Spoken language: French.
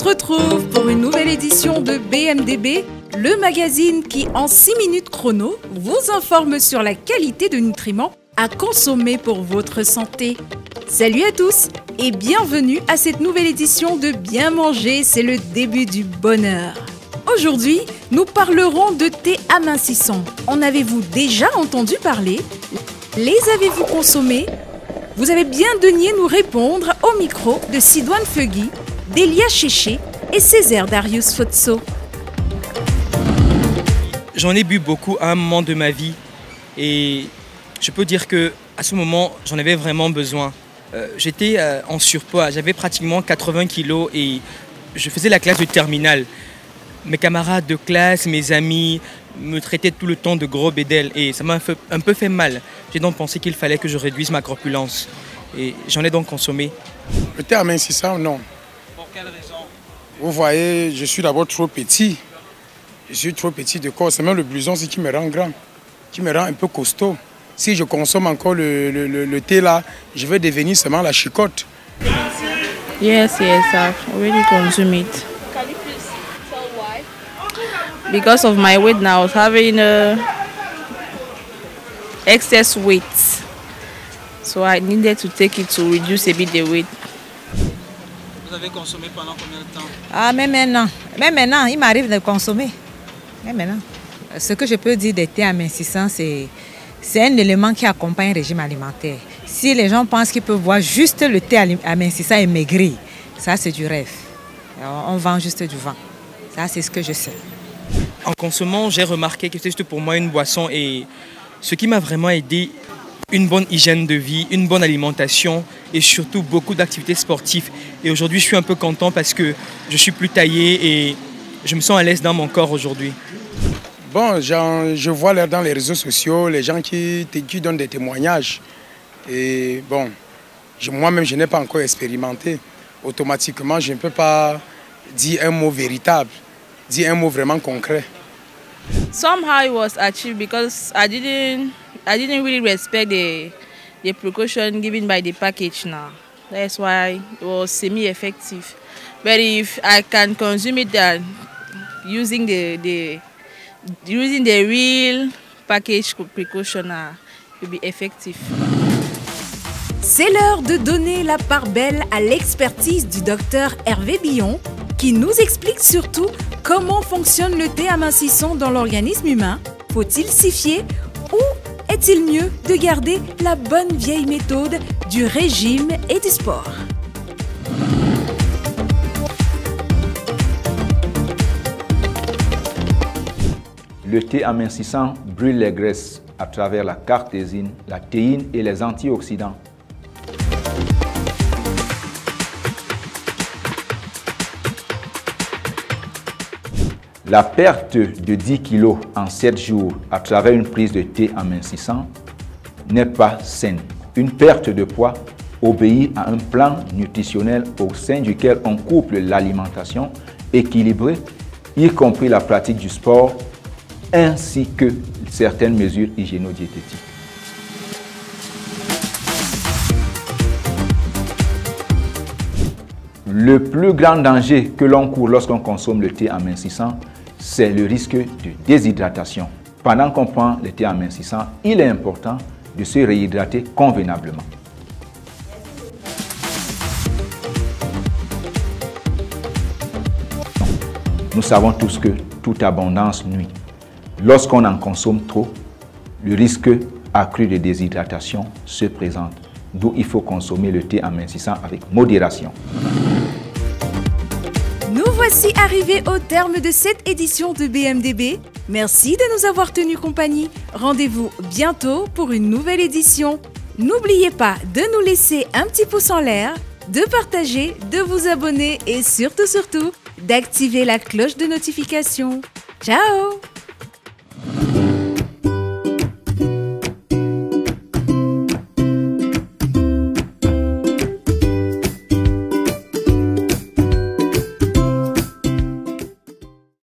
retrouve pour une nouvelle édition de BMDB, le magazine qui, en 6 minutes chrono, vous informe sur la qualité de nutriments à consommer pour votre santé. Salut à tous et bienvenue à cette nouvelle édition de Bien manger, c'est le début du bonheur. Aujourd'hui, nous parlerons de thé amincissant. En avez-vous déjà entendu parler? Les avez-vous consommés? Vous avez bien daigné nous répondre au micro de Sidoine Feugui, Delia Chéché et Césaire Darius Fotso. J'en ai bu beaucoup à un moment de ma vie et je peux dire qu'à ce moment, j'en avais vraiment besoin. J'étais en surpoids, j'avais pratiquement 80 kilos et je faisais la classe de terminale. Mes camarades de classe, mes amis me traitaient tout le temps de gros bédel et ça m'a un peu fait mal. J'ai donc pensé qu'il fallait que je réduise ma corpulence et j'en ai donc consommé. Le thé amincissant, non. Pour quelle raison? Vous voyez, je suis d'abord trop petit. Je suis trop petit de corps. C'est même le blouson qui me rend grand, qui me rend un peu costaud. Si je consomme encore le thé là, je vais devenir seulement la chicotte. Yes, I've already consumed it. Can you please tell why? Because of my weight now, I was having excess weight. So I needed to take it to reduce a bit the weight. Vous avez consommé pendant combien de temps? Ah, même maintenant, il m'arrive de consommer. Même maintenant. Ce que je peux dire des thés amincissants, c'est un élément qui accompagne le régime alimentaire. Si les gens pensent qu'ils peuvent boire juste le thé amincissant et maigrir, ça c'est du rêve. Alors, on vend juste du vent. Ça c'est ce que je sais. En consommant, j'ai remarqué que c'était juste pour moi une boisson et ce qui m'a vraiment aidé, une bonne hygiène de vie, une bonne alimentation et surtout beaucoup d'activités sportives. Et aujourd'hui, je suis un peu content parce que je suis plus taillé et je me sens à l'aise dans mon corps aujourd'hui. Bon, je vois là dans les réseaux sociaux les gens qui donnent des témoignages. Et bon, moi-même, je n'ai pas encore expérimenté. Automatiquement, je ne peux pas dire un mot véritable, dire un mot vraiment concret. Somehow it was achieved because I didn't really respect the precaution given by the package now. That's why it was semi-effective. But if I can consume it using the real package precaution, it will be effective. C'est l'heure de donner la part belle à l'expertise du docteur Hervé Billon qui nous explique surtout comment fonctionne le thé amincissant dans l'organisme humain. Faut-il s'y fier ou est-il mieux de garder la bonne vieille méthode du régime et du sport? Le thé amincissant brûle les graisses à travers la cartésine, la théine et les antioxydants. La perte de 10 kg en 7 jours à travers une prise de thé amincissant n'est pas saine. Une perte de poids obéit à un plan nutritionnel au sein duquel on couple l'alimentation équilibrée, y compris la pratique du sport, ainsi que certaines mesures hygiéno-diététiques. Le plus grand danger que l'on court lorsqu'on consomme le thé amincissant, c'est le risque de déshydratation. Pendant qu'on prend le thé amincissant, il est important de se réhydrater convenablement. Nous savons tous que toute abondance nuit. Lorsqu'on en consomme trop, le risque accru de déshydratation se présente. D'où il faut consommer le thé amincissant avec modération. Nous voici arrivés au terme de cette édition de BMDB. Merci de nous avoir tenu compagnie. Rendez-vous bientôt pour une nouvelle édition. N'oubliez pas de nous laisser un petit pouce en l'air, de partager, de vous abonner et surtout, d'activer la cloche de notification. Ciao!